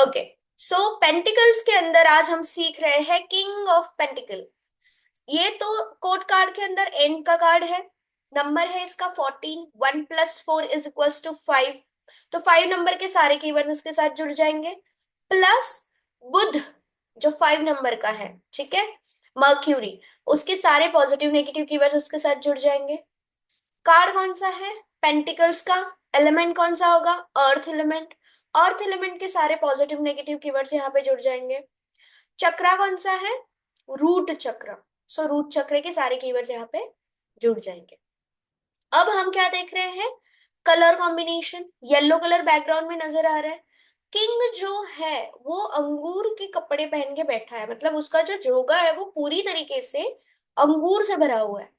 Okay, सो pentacles के अंदर आज हम सीख रहे हैं किंग ऑफ पेंटिकल। ये तो कोड कार्ड के अंदर एंड का कार्ड है। नंबर है इसका 14। 1 + 4 = 5। तो 5 नंबर के सारे कीवर्ड्स इसके साथ जुड़ जाएंगे, प्लस बुध जो 5 नंबर का है, ठीक है, मर्क्यूरी, उसके सारे पॉजिटिव नेगेटिव कीवर्ड्स इसके साथ जुड़ जाएंगे। कार्ड कौन सा है? पेंटिकल्स का। एलिमेंट कौन सा होगा? Earth element. अर्थ एलिमेंट के सारे पॉजिटिव नेगेटिव कीवर्ड्स यहाँ पे जुड़ जाएंगे। चक्रा कौन सा है? रूट चक्र। सो रूट चक्र के सारे कीवर्ड्स यहाँ पे जुड़ जाएंगे। अब हम क्या देख रहे हैं? Colour combination. Yellow colour background में नजर आ रहा है। किंग जो है वो अंगूर के कपड़े पहन के बैठा है, मतलब उसका जो जोगा है वो पूरी तरीके से अंगूर से भरा हुआ है।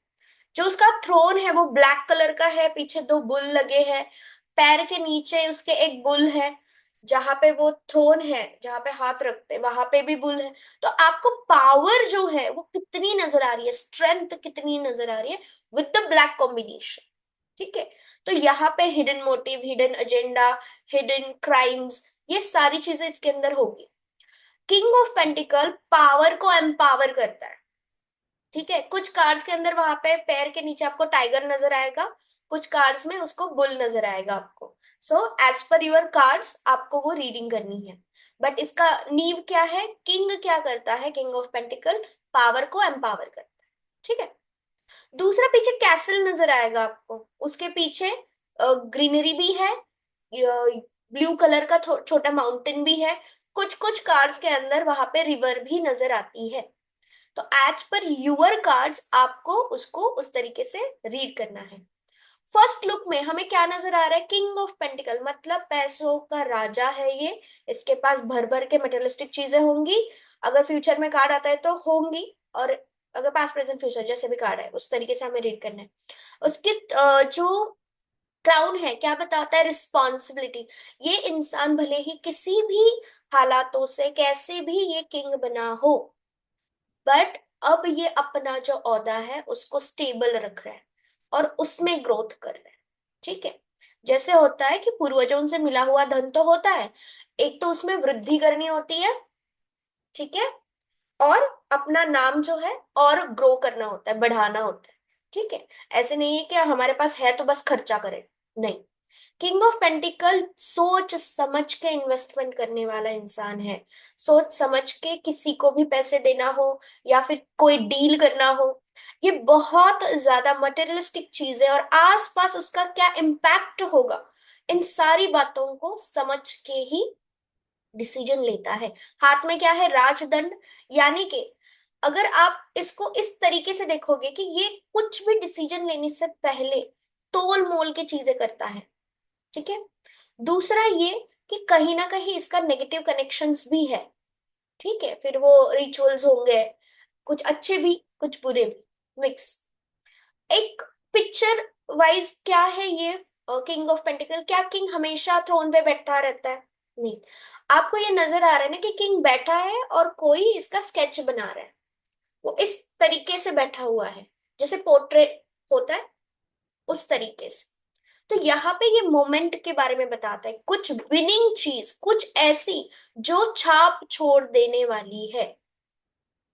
जो उसका थ्रोन है वो ब्लैक कलर का है, पीछे 2 बुल लगे हैं, पैर के नीचे उसके एक बुल है, जहां पे वो थ्रोन है जहां पे हाथ रखते हैं वहां पे भी बुल है। तो आपको पावर जो है वो कितनी नजर आ रही है, स्ट्रेंथ कितनी नजर आ रही है विद द ब्लैक कॉम्बिनेशन, ठीक है। तो यहाँ पे hidden motive, hidden agenda, hidden crimes, ये सारी चीजें इसके अंदर होगी। किंग ऑफ पेंटिकल पावर को एम्पावर करता है, ठीक है। कुछ कार्ड्स के अंदर वहां पे पैर के नीचे आपको टाइगर नजर आएगा, कुछ कार्ड्स में उसको बुल नजर आएगा आपको। So as per your cards आपको वो रीडिंग करनी है। बट इसका नीव क्या है? किंग क्या करता है? किंग ऑफ पेंटिकल पावर को एम्पावर करता है, ठीक है। दूसरा, पीछे कैसल नजर आएगा आपको, उसके पीछे ग्रीनरी भी है, ब्लू कलर का छोटा माउंटेन भी है, कुछ कुछ कार्ड्स के अंदर वहां पे रिवर भी नजर आती है। तो एज पर यूअर कार्ड्स आपको उसको उस तरीके से रीड करना है। फर्स्ट लुक में हमें क्या नजर आ रहा है? किंग ऑफ पेंटिकल मतलब पैसों का राजा है ये। इसके पास भर भर के मटेरियलिस्टिक चीजें होंगी, अगर फ्यूचर में कार्ड आता है तो होंगी, और अगर पास्ट प्रेजेंट फ्यूचर जैसे भी कार्ड है उस तरीके से हमें रीड करना है। उसकी जो क्राउन है क्या बताता है? रिस्पॉन्सिबिलिटी। ये इंसान भले ही किसी भी हालातों से कैसे भी ये किंग बना हो, बट अब ये अपना जो ओहदा है उसको स्टेबल रख रहा है और उसमें ग्रोथ कर रहा है, ठीक है। जैसे होता है कि पूर्वजों से मिला हुआ धन तो होता है, एक तो उसमें वृद्धि करनी होती है, ठीक है, और अपना नाम जो है और ग्रो करना होता है, बढ़ाना होता है, ठीक है। ऐसे नहीं है कि हमारे पास है तो बस खर्चा करें, नहीं। किंग ऑफ पेंटिकल सोच समझ के इन्वेस्टमेंट करने वाला इंसान है। सोच समझ के किसी को भी पैसे देना हो या फिर कोई डील करना हो, ये बहुत ज्यादा मटेरियलिस्टिक चीज है और आसपास उसका क्या इम्पैक्ट होगा, इन सारी बातों को समझ के ही डिसीजन लेता है। हाथ में क्या है? राजदंड। यानी कि अगर आप इसको इस तरीके से देखोगे कि ये कुछ भी डिसीजन लेने से पहले तोल मोल के चीजें करता है, ठीक है। दूसरा ये कि कहीं ना कहीं इसका नेगेटिव कनेक्शंस भी है, ठीक है, फिर वो रिचुअल्स होंगे, कुछ अच्छे भी कुछ बुरे भी, मिक्स। एक पिक्चर वाइज क्या है ये किंग ऑफ पेंटिकल? क्या किंग हमेशा थ्रोन पे बैठा रहता है? नहीं। आपको ये नजर आ रहा है ना कि किंग बैठा है और कोई इसका स्केच बना रहा है, वो इस तरीके से बैठा हुआ है जैसे पोर्ट्रेट होता है उस तरीके से। तो यहाँ पे ये मोमेंट के बारे में बताता है, कुछ विनिंग चीज, कुछ ऐसी जो छाप छोड़ देने वाली है,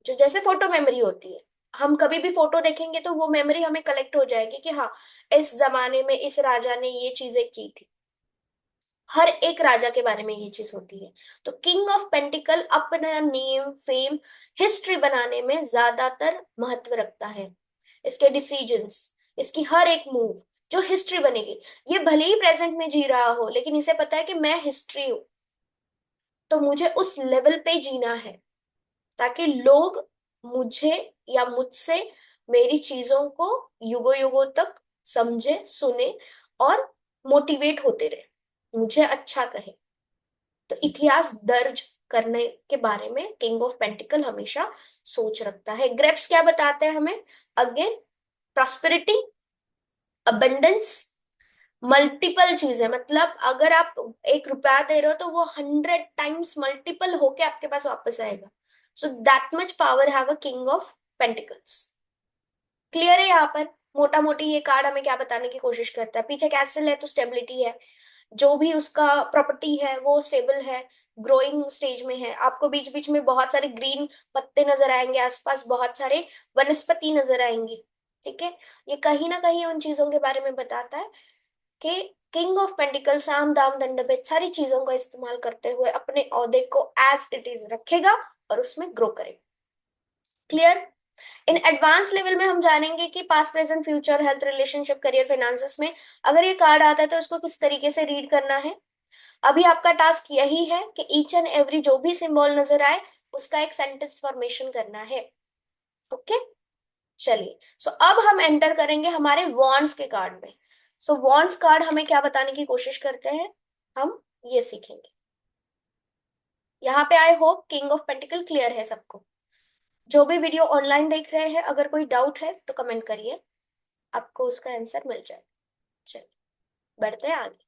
जो जैसे फोटो मेमोरी होती है। हम कभी भी फोटो देखेंगे तो वो मेमोरी हमें कलेक्ट हो जाएगी कि हाँ, इस जमाने में इस राजा ने ये चीजें की थी। हर एक राजा के बारे में ये चीज होती है। तो किंग ऑफ पेंटिकल अपना नेम फेम हिस्ट्री बनाने में ज्यादातर महत्व रखता है। इसके डिसीजंस, इसकी हर एक मूव जो हिस्ट्री बनेगी, ये भले ही प्रेजेंट में जी रहा हो लेकिन इसे पता है कि मैं हिस्ट्री हूं, तो मुझे उस लेवल पे जीना है ताकि लोग मुझे या मुझसे मेरी चीजों को युगों युगों तक समझे, सुने और मोटिवेट होते रहे, मुझे अच्छा कहे। तो इतिहास दर्ज करने के बारे में किंग ऑफ पेंटिकल हमेशा सोच रखता है। ग्रेप्स क्या बताते हैं हमें? अगेन, प्रॉस्पेरिटी, अबंडेंस, मल्टीपल चीजें, मतलब अगर आप 1 रुपया दे रहे हो तो वो 100 टाइम्स मल्टीपल होके आपके पास वापस आएगा। So that much power have a king of pentacles. Clear है यहाँ पर? मोटा मोटी ये कार्ड हमें क्या बताने की कोशिश करता है? पीछे कैसल है तो स्टेबिलिटी है, जो भी उसका प्रॉपर्टी है वो स्टेबल है, ग्रोइंग स्टेज में है, आपको बीच बीच में बहुत सारे ग्रीन पत्ते नजर आएंगे, आसपास बहुत सारे वनस्पति नजर आएंगी। ठीक है, ये कहीं ना कहीं उन चीजों के बारे में बताता है कि किंग ऑफ पेंटिकल साम दाम दंड भेद सारी चीजों का इस्तेमाल करते हुए अपने ओहदे को एज इट इज रखेगा और उसमें ग्रो करेगा। क्लियर? इन एडवांस लेवल में हम जानेंगे कि past present future health relationship career finances में अगर ये कार्ड आता है तो इसको किस तरीके से रीड करना है। अभी आपका टास्क यही है कि ईच एंड एवरी जो भी सिंबल नजर आए उसका एक सेंटेंस फॉर्मेशन करना है। ओके, चलिए। सो अब हम एंटर करेंगे हमारे वॉन्ड्स के कार्ड में। सो वॉन्ड्स कार्ड हमें क्या बताने की कोशिश करते हैं, हम ये सीखेंगे। यहाँ पे I hope king of pentacle clear है सबको। जो भी वीडियो ऑनलाइन देख रहे हैं अगर कोई डाउट है तो कमेंट करिए, आपको उसका आंसर मिल जाए। चलिए बढ़ते हैं आगे।